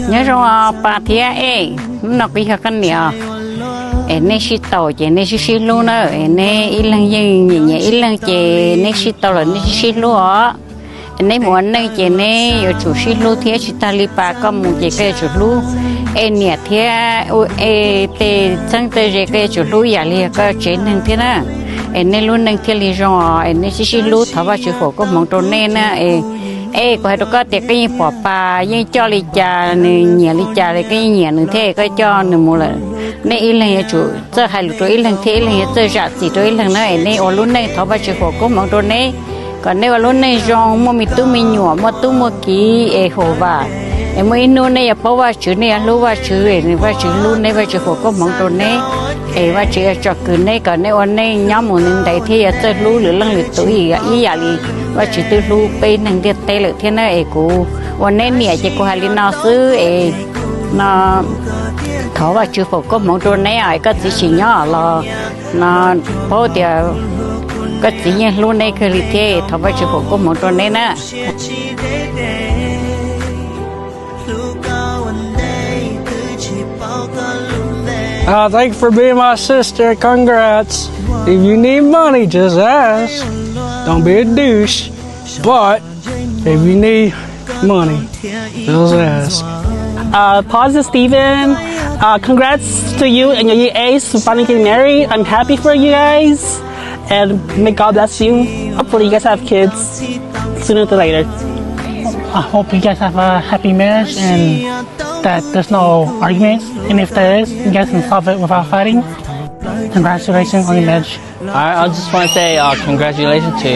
nhớ rồi bà thia nó cái cái nhiều nên xí tàu chỉ nên xí luôn nữa nên ít lần gì nhẹ ít lần chỉ nên xí tàu là nên xí luôn nên muốn nên chỉ nên ở chỗ xí luôn thì chỉ ta li ba có một chỉ cái chỗ luôn nhẹ thì để chẳng tới cái chỗ luôn giờ li có chỉ nên thế nào nên luôn nên thì li rồi nên xí luôn thảo vào chỗ phố có mong đồ nên có hai đứa có tiệc cái bỏ pa những cho li trà nhẹ li trà cái nhẹ nữa thế cái cho nữa một lần nên ít lần chủ giờ hai lũ ít lần thế lần giờ giả chỉ ít lần nữa nên ở luôn này thảo vào chỗ phố có mong đồ này còn nếu lúc này rong mua mít tu mì nhỏ mua tu mua kí hồ và em mới nuôi này bảoว่าchữ này lúcว่าchữ nàyว่าchữ luôn nàyว่าchữ hồ có mong đồ nàyว่าchữ cho cứ này còn nếu anh này nhóm một nên đại thìจะรู้หรือเรื่องหรือตัวอีอย่างนี้ว่าchữตัวรู้เป็นหนึ่งเดียวเตะเลยที่นั่นกูวันนี้เนี่ยจะกูหาลินอซื้อnóเขาว่าchữ hồ có mong đồ nàyก็chỉ nhỏ là nó bao giờก็สิ่งนี้รู้ในคือที่ทว่าจะผมก็มองตรงนี้นะ Thank you for being my sister. Congrats. If you need money, just ask. Don't be a douche. But if you need money, just ask. Pause, Steven. Congrats to you and your EAs for finally getting married. I'm happy for you guys. And may God bless you. Hopefully you guys have kids sooner than later. I hope you guys have a happy marriage and that there's no arguments. And if there is, you guys can solve it without fighting. Congratulations on your marriage. I just want to say congratulations to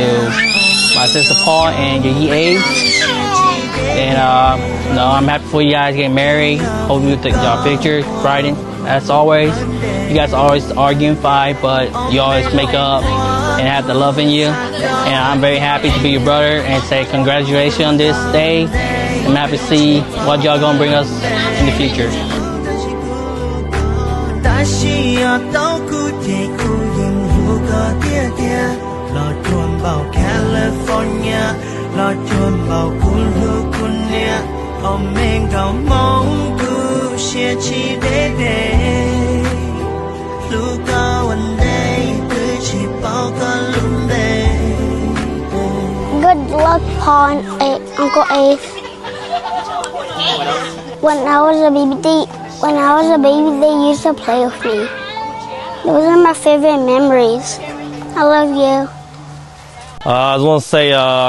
my sister Paul and your EAs. And I'm happy for you guys getting married. Hope you take your pictures, writing. As always, you guys always argue and fight, but you always make up and have the love in you. And I'm very happy to be your brother and say congratulations on this day. I'm happy to see what y'all gonna bring us in the future. Good luck, Paul and Uncle Ace. When I was a baby, they used to play with me. Those are my favorite memories. I love you. I just want to say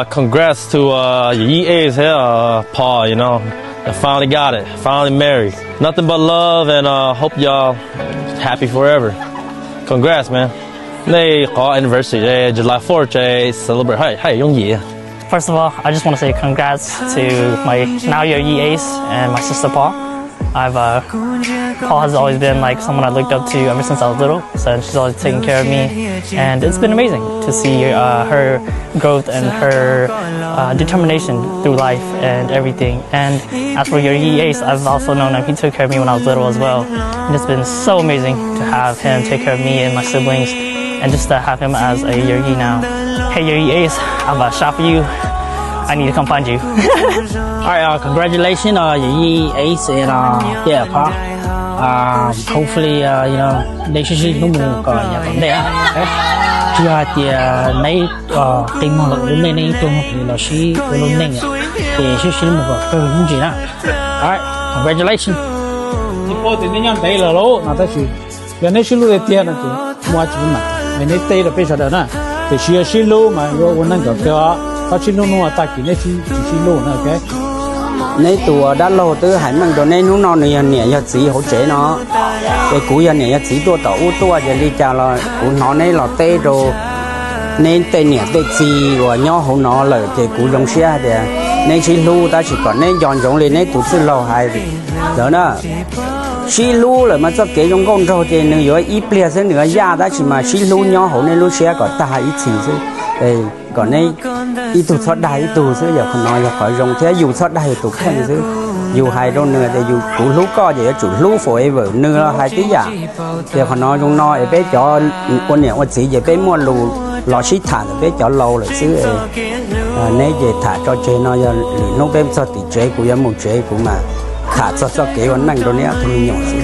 congrats to your EAs here, Paul. You know, I finally got it. Finally married. Nothing but love and hope y'all happy forever. Congrats, man. 你個 anniversary July 4th celebrate 係用嘢。 First of all, I just want to say congrats to my now your EAs and my sister Paul. Paul has always been like someone I looked up to ever since I was little, so she's always taken care of me, and it's been amazing to see her growth and her determination through life and everything. And as for your EAs, I've also known him. He took care of me when I was little as well, and it's been so amazing to have him take care of me and my siblings, and just to have him as a Yergi now. Hey, your EAs, I have a shop for you. I need to come find you. Alright, congratulations, your EAs and yeah, Pa. Hopefully, relationship nó mù có nhà vấn đề chứ thì nãy tình mà lúc này nãy tôi học là sĩ của lúc này thì sĩ một cái không gì nữa. Alright, congratulations. இப்போ தெரிஞ்சா தைல லோ நான் தான் சி என்னை சிலு தேத்தியா நக்கு முவாச்சு பண்ணா என்னை தைல பேசடனா thì xí lô mà có năng cái có xí lô nó ta chỉ nên xí lô nữa cái nếu tụi đã lâu tới hải mang đồ nên nó này nhẹ cho chỉ hỗ trợ nó cái cú nhẹ cho chỉ tua tàu tua giờ đi chào là cú nó này là tê rồi nên tê nhẹ tê chỉ và nhỏ hậu nó là cái cú giống xe thì nên xí lô ta chỉ còn nên dọn dọn lên nên tụi xí lâu hay rồi đó xí lô là mà cho cái giống con trâu thì nữa rồi ít bia thế nữa da ta chỉ mà xí lô nhỏ hậu nên lô xe còn ta ít chỉ chứ còn này ít tụt thoát đai ít tụt chứ giờ còn nói là khỏi dùng thế dù thoát đai tụt khen chứ dù hai đôi nữa thì dù cũ lú co vậy chủ lú forever nữa hai tí giả thì còn nói dùng nói bé cho quân nhẹ quân sĩ vậy bé mua lù lò xí thả bé cho lâu rồi chứ nếu về thả cho chế nó giờ nó bé sao thì chế của em một chế của mà khá cho kế vẫn năng đồ này thôi nhỏ gì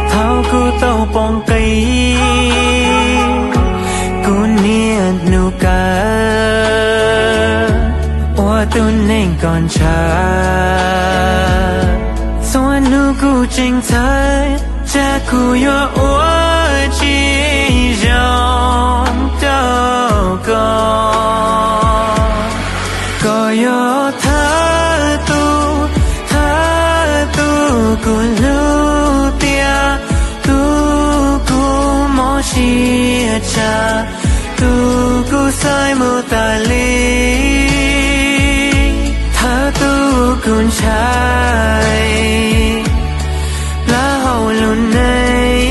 thao cu tàu bong cây cu nia nụ ca oa tu nên còn cha xóa nụ cu chính thái cha cu yo oa chi dòng đâu có yo tha tu cu lu tia tu cu mo chi cha tu cu sai mu ta li tha tu kun chai la hậu lun này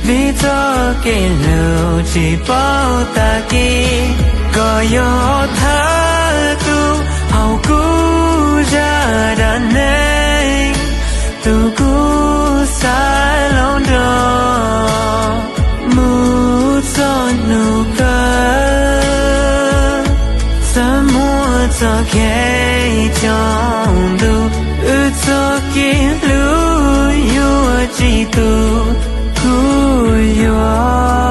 vì cho cái lưu chỉ bao ta kia có yo tha tu hậu cu ra đàn này tu cu sai lòng đó mu cho nụ ca sa mua cho cái trong du cho cái lưu yêu chỉ tu cu yo